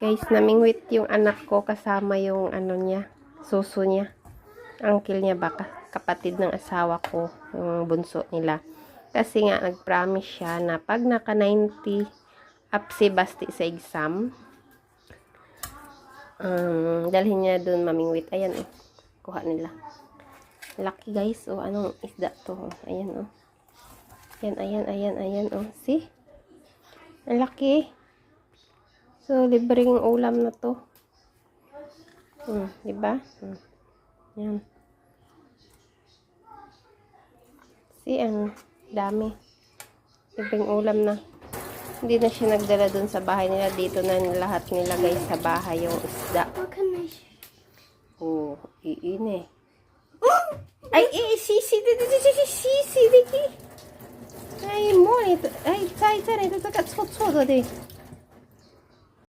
Guys, namingwit yung anak ko kasama yung ano niya, suso niya. Uncle niya baka kapatid ng asawa ko, yung bunso nila. Kasi nga nag-promise siya na pag naka 90 up si Basti sa exam, dalhin niya doon mamingwit. Ayan oh, kuha nila. Laki guys, oh anong isda to? Ayan oh. Ayan oh. See? Ang laki. So, libreng ulam na to. Diba? Yan. See, ang dami. Libreng ulam na. Hindi na siya nagdala dun sa bahay nila. Dito na lahat nilagay sa bahay yung isda. Oh, iine. Ay, sisi, Diki. Ay, mo, ay, 在这里的这个臭臭的